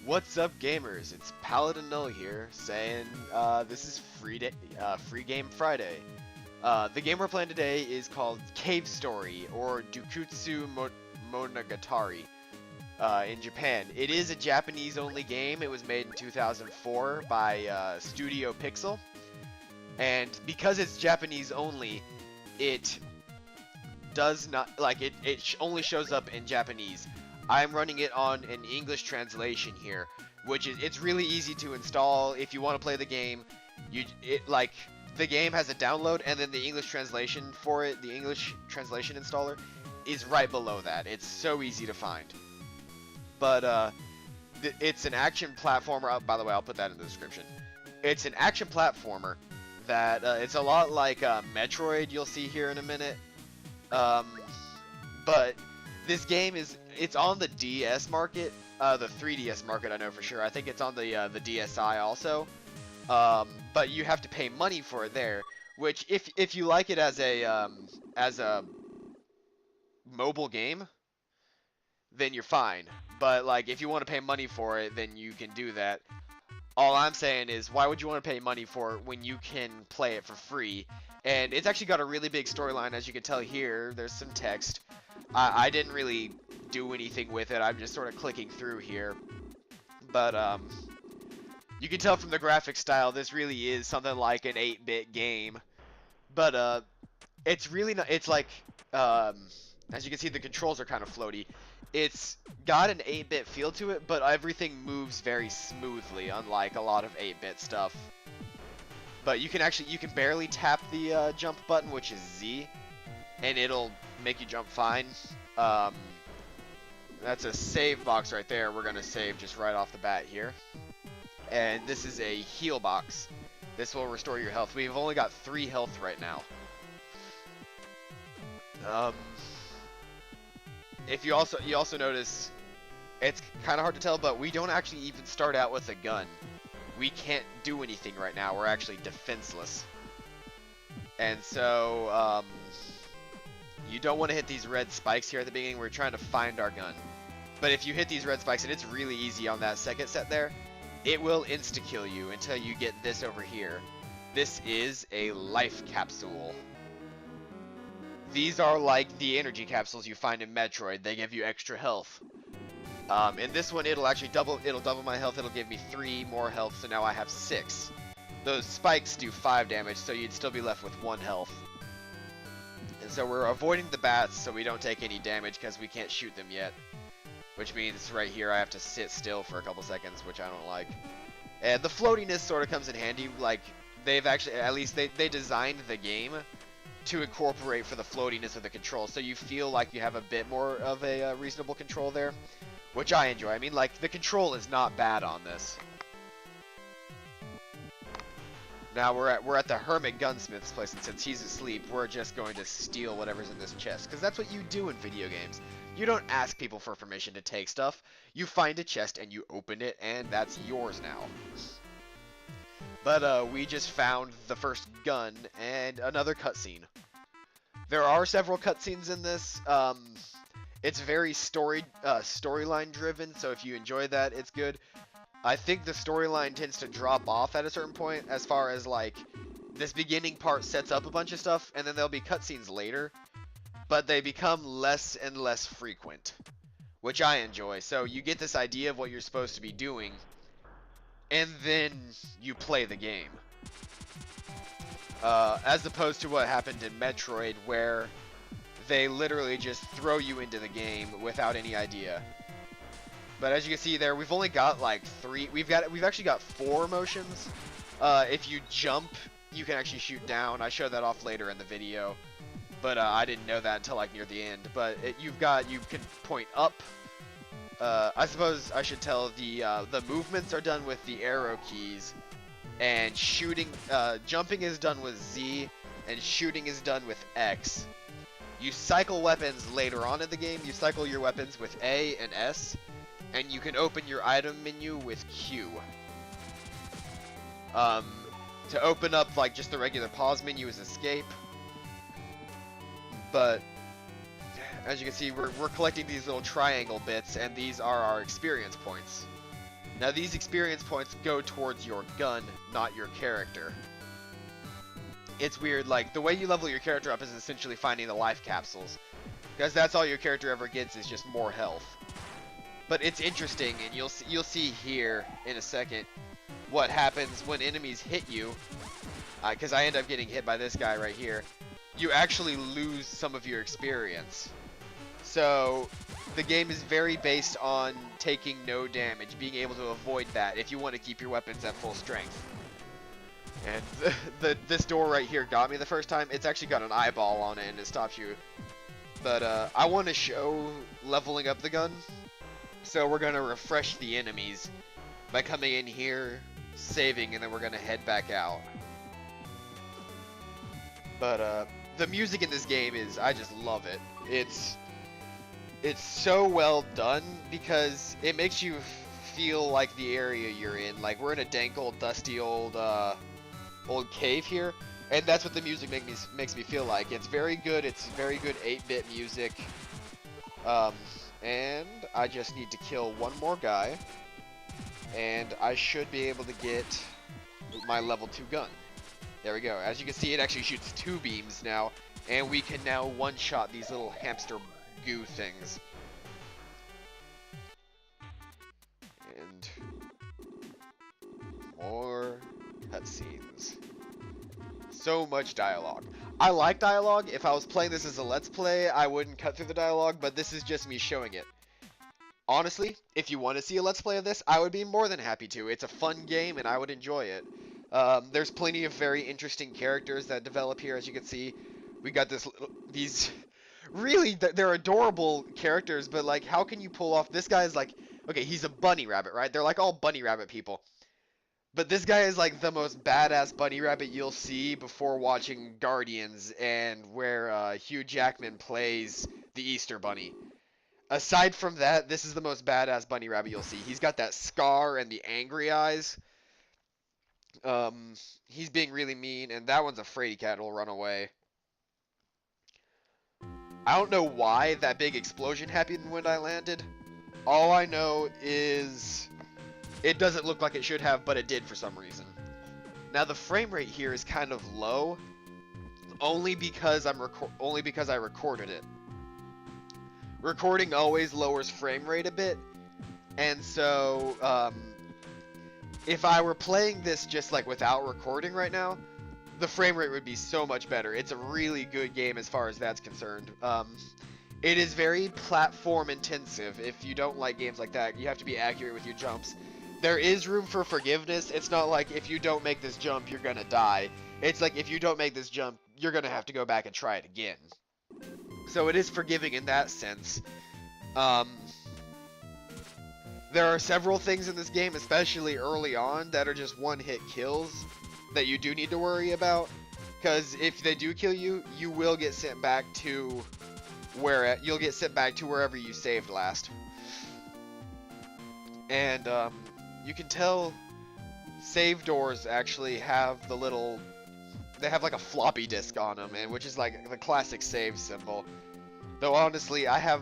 What's up, gamers? It's Paladin Null here, saying this is free game Friday. The game we're playing today is called Cave Story, or Dukutsu Monogatari in Japan. It is a Japanese-only game. It was made in 2004 by Studio Pixel, and because it's Japanese-only, it does not it only shows up in Japanese. I'm running it on an English translation here, which is it's really easy to install if you want to play the game. The game has a download, and then the English translation for it, the English translation installer, is right below that. It's so easy to find. But it's an action platformer. By the way, I'll put that in the description. It's an action platformer that it's a lot like Metroid. You'll see here in a minute. But this game it's on the DS market, the 3DS market, I know for sure. I think it's on the DSi also. But you have to pay money for it there, which if you like it as a mobile game, then you're fine. But like if you want to pay money for it, then you can do that. All I'm saying is, why would you want to pay money for it when you can play it for free? And it's actually got a really big storyline, as you can tell here. There's some text. I didn't really do anything with it. I'm just sort of clicking through here. But you can tell from the graphic style, this really is something like an 8-bit game. But it's really not. It's like as you can see, the controls are kind of floaty. It's got an 8-bit feel to it, but everything moves very smoothly, unlike a lot of 8-bit stuff. But you can barely tap the jump button, which is Z, and it'll make you jump fine. That's a save box right there. We're gonna save just right off the bat here. And this is a heal box. This will restore your health. We've only got 3 health right now. If you also notice, it's kind of hard to tell, but we don't actually even start out with a gun. We can't do anything right now. We're actually defenseless. And so, you don't want to hit these red spikes here at the beginning. We're trying to find our gun. But if you hit these red spikes, and it's really easy on that second set there, it will insta-kill you until you get this over here. This is a life capsule. These are like the energy capsules you find in Metroid. They give you extra health. In this one, it'll double my health. It'll give me 3 more health, so now I have 6. Those spikes do 5 damage, so you'd still be left with 1 health. And so we're avoiding the bats so we don't take any damage because we can't shoot them yet. Which means right here I have to sit still for a couple seconds, which I don't like. And the floatiness sort of comes in handy. Like, they've actually, at least they designed the game to incorporate for the floatiness of the control, so you feel like you have a bit more of a reasonable control there, which I enjoy. I mean, like, the control is not bad on this. Now we're at the Hermit Gunsmith's place, and since he's asleep, we're just going to steal whatever's in this chest, because that's what you do in video games. You don't ask people for permission to take stuff. You find a chest and you open it, and that's yours now. But we just found the first gun and another cutscene. There are several cutscenes in this. It's very storyline driven, so if you enjoy that, it's good. I think the storyline tends to drop off at a certain point, as far as like this beginning part sets up a bunch of stuff, and then there'll be cutscenes later, but they become less and less frequent, which I enjoy. So you get this idea of what you're supposed to be doing, and then you play the game. As opposed to what happened in Metroid, where they literally just throw you into the game without any idea. But as you can see there, we've only got like 3. We've actually got 4 motions. If you jump, you can actually shoot down. I showed that off later in the video, but I didn't know that until like near the end. But you can point up. I suppose I should tell the movements are done with the arrow keys, and jumping is done with Z, and shooting is done with X. You cycle weapons later on in the game. You cycle your weapons with A and S, and you can open your item menu with Q. To open up like just the regular pause menu is escape. But as you can see, we're collecting these little triangle bits, and these are our experience points. Now these experience points go towards your gun, not your character. It's weird, like, the way you level your character up is essentially finding the life capsules. Because that's all your character ever gets is just more health. But it's interesting, and you'll see here in a second what happens when enemies hit you. Because I end up getting hit by this guy right here. You actually lose some of your experience. So the game is very based on taking no damage, being able to avoid that if you want to keep your weapons at full strength. And this door right here got me the first time. It's actually got an eyeball on it and it stops you. But I want to show leveling up the gun. So we're going to refresh the enemies by coming in here, saving, and then we're going to head back out. But the music in this game is, I just love it. It's so well done because it makes you feel like the area you're in. Like we're in a dank old dusty old cave here, and that's what the music makes me feel like. It's very good. It's very good 8-bit music. And I just need to kill one more guy, and I should be able to get my level 2 gun. There we go. As you can see, it actually shoots 2 beams now, and we can now one-shot these little hamster goo things. And more cutscenes. So much dialogue. I like dialogue. If I was playing this as a Let's Play, I wouldn't cut through the dialogue, but this is just me showing it. Honestly, if you want to see a Let's Play of this, I would be more than happy to. It's a fun game, and I would enjoy it. There's plenty of very interesting characters that develop here, as you can see. We got these really, they're adorable characters, but like, how can you pull off, this guy is like, okay, he's a bunny rabbit, right? They're like all bunny rabbit people. But this guy is like the most badass bunny rabbit you'll see before watching Guardians, and where Hugh Jackman plays the Easter Bunny. Aside from that, this is the most badass bunny rabbit you'll see. He's got that scar and the angry eyes. He's being really mean, and that one's a fraidy cat who'll run away. I don't know why that big explosion happened when I landed. All I know is it doesn't look like it should have, but it did for some reason. Now the frame rate here is kind of low, only because I recorded it. Recording always lowers frame rate a bit, and so if I were playing this just like without recording right now, the frame rate would be so much better. It's a really good game as far as that's concerned. It is very platform intensive. If you don't like games like that, you have to be accurate with your jumps. There is room for forgiveness. It's not like if you don't make this jump, you're gonna die. It's like if you don't make this jump, you're gonna have to go back and try it again. So it is forgiving in that sense. There are several things in this game, especially early on, that are just one-hit kills that you do need to worry about. Because if they do kill you, you will get sent back to you'll get sent back to wherever you saved last. And you can tell save doors actually have they have like a floppy disk on them, and which is like the classic save symbol. Though honestly, I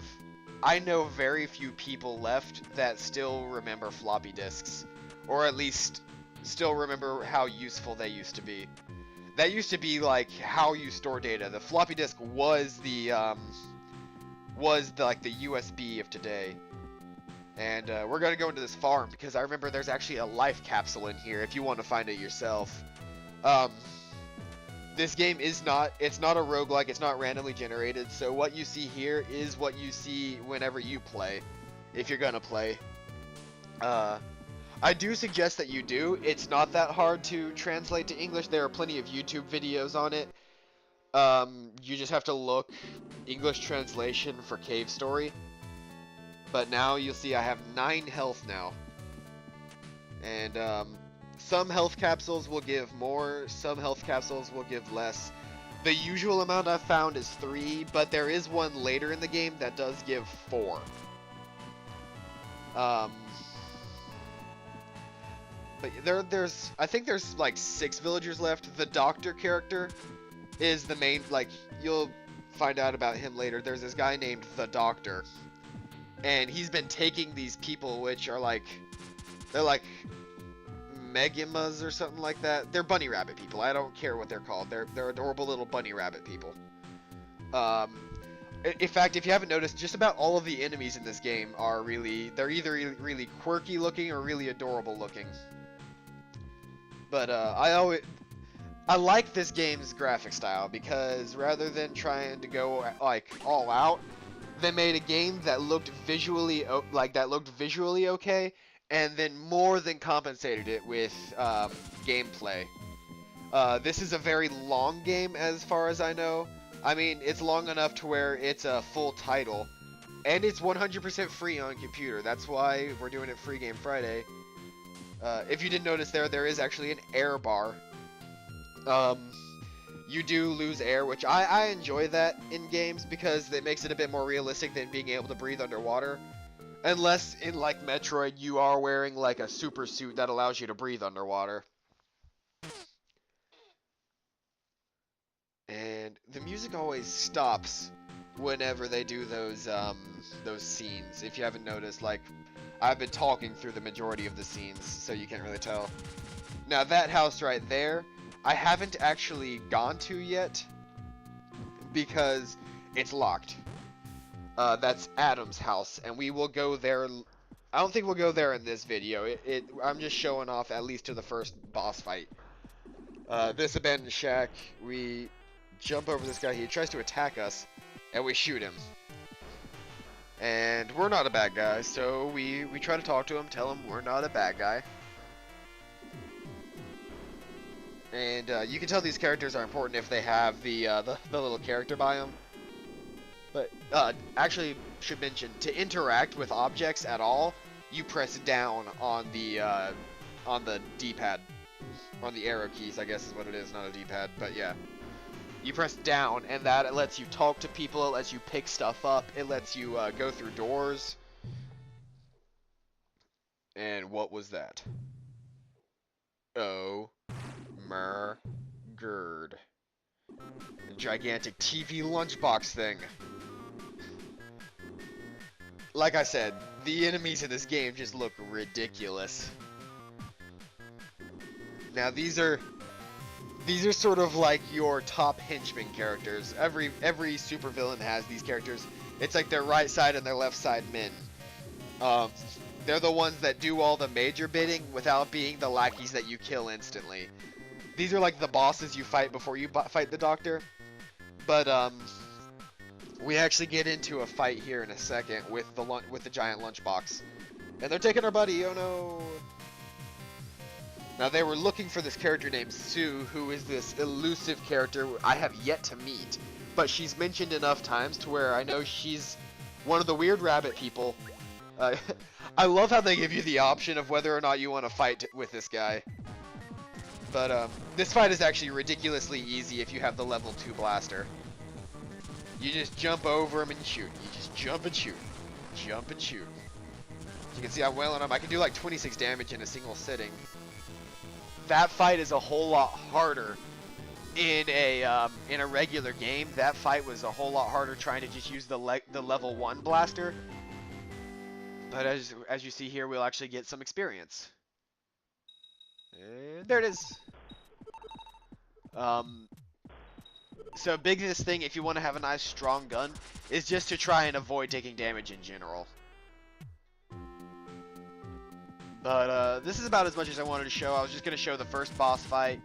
know very few people left that still remember floppy disks, or at least still remember how useful they used to be. That used to be like how you store data. The floppy disk was like the USB of today. And we're gonna go into this farm because I remember there's actually a life capsule in here if you want to find it yourself. This game it's not a roguelike, it's not randomly generated, so what you see here is what you see whenever you play, if you're gonna play. I do suggest that you do. It's not that hard to translate to English. There are plenty of YouTube videos on it. You just have to look English translation for Cave Story. But now you'll see I have 9 health now. And some health capsules will give more, some health capsules will give less. The usual amount I've found is 3, but there is one later in the game that does give 4. But I think there's like 6 villagers left. The doctor character is the main, like, you'll find out about him later. There's this guy named the Doctor, and he's been taking these people, which are like They're like Megumas or something like that. They're bunny rabbit people. I don't care what they're called. They're adorable little bunny rabbit people. In fact, if you haven't noticed, just about all of the enemies in this game are they're either really quirky looking or really adorable looking. But I like this game's graphic style because rather than trying to go like all out, they made a game that looked visually okay, and then more than compensated it with gameplay. This is a very long game as far as I know. I mean, it's long enough to where it's a full title, and it's 100% free on computer. That's why we're doing it Free Game Friday. If you didn't notice there is actually an air bar. You do lose air, which I enjoy that in games because it makes it a bit more realistic than being able to breathe underwater. Unless in like Metroid you are wearing like a super suit that allows you to breathe underwater. And the music always stops whenever they do those scenes. If you haven't noticed, like I've been talking through the majority of the scenes, so you can't really tell. Now that house right there, I haven't actually gone to yet because it's locked. That's Adam's house, and we will go there. I don't think we'll go there in this video. I'm just showing off at least to the first boss fight. This abandoned shack, we jump over this guy. He tries to attack us, and we shoot him. And we're not a bad guy, so we try to talk to him, tell him we're not a bad guy. And you can tell these characters are important if they have the little character biome. But actually, should mention, to interact with objects at all, you press down on the D-pad, on the arrow keys, I guess is what it is, not a D-pad, but yeah. You press down, and that lets you talk to people, it lets you pick stuff up, it lets you go through doors. And what was that? Oh, Gerd. The gigantic TV lunchbox thing. Like I said, the enemies in this game just look ridiculous. Now these are sort of like your top henchman characters. Every supervillain has these characters. It's like their right side and their left side men. They're the ones that do all the major bidding without being the lackeys that you kill instantly. These are like the bosses you fight before you fight the doctor. But we actually get into a fight here in a second with the giant lunchbox, and they're taking our buddy. Oh no! Now they were looking for this character named Sue, who is this elusive character I have yet to meet, but she's mentioned enough times to where I know she's one of the weird rabbit people. I love how they give you the option of whether or not you want to fight with this guy. But this fight is actually ridiculously easy if you have the level 2 blaster. You just jump over him and shoot. You just jump and shoot. Jump and shoot. As you can see, I'm wailing him. I can do like 26 damage in a single sitting. That fight is a whole lot harder in a regular game. That fight was a whole lot harder trying to just use the level 1 blaster. But as you see here, we'll actually get some experience. And there it is. So biggest thing, if you want to have a nice strong gun, is just to try and avoid taking damage in general. But this is about as much as I wanted to show. I was just going to show the first boss fight.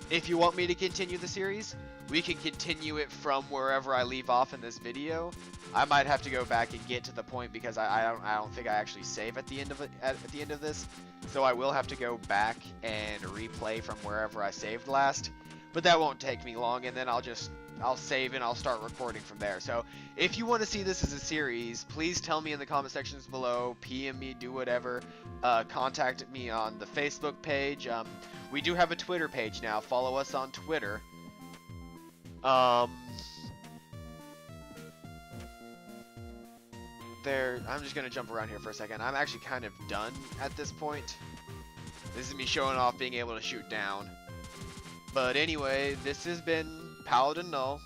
If you want me to continue the series, we can continue it from wherever I leave off in this video. I might have to go back and get to the point because I don't think I actually save at the end of it at the end of this. So I will have to go back and replay from wherever I saved last. But that won't take me long, and then I'll save and I'll start recording from there. So if you want to see this as a series, please tell me in the comment sections below, PM me, do whatever. Contact me on the Facebook page. We do have a Twitter page now. Follow us on Twitter. I'm just gonna jump around here for a second. I'm actually kind of done at this point. This is me showing off being able to shoot down. But anyway, this has been Paladin Null.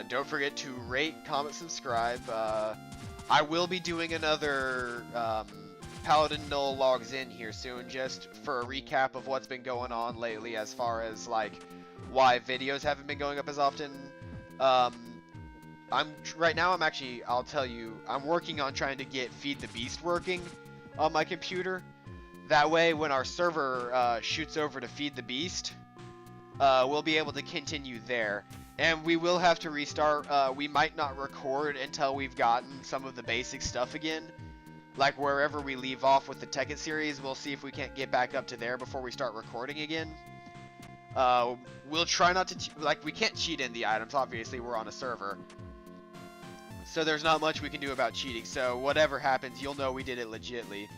Don't forget to rate, comment, subscribe. I will be doing another Paladin Null logs in here soon, just for a recap of what's been going on lately as far as like why videos haven't been going up as often. Um, right now I'll tell you, I'm working on trying to get Feed the Beast working on my computer. That way, when our server shoots over to Feed the Beast, we'll be able to continue there. And we will have to restart. We might not record until we've gotten some of the basic stuff again. Like wherever we leave off with the Tekkit series, we'll see if we can't get back up to there before we start recording again. We'll try not to, we can't cheat in the items, obviously we're on a server. So there's not much we can do about cheating, so whatever happens, you'll know we did it legitly.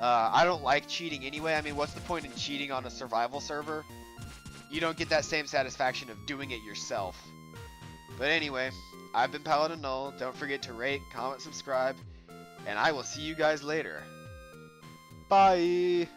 I don't like cheating anyway. I mean, what's the point in cheating on a survival server? You don't get that same satisfaction of doing it yourself. But anyway, I've been Paladin Null. Don't forget to rate, comment, subscribe, and I will see you guys later. Bye!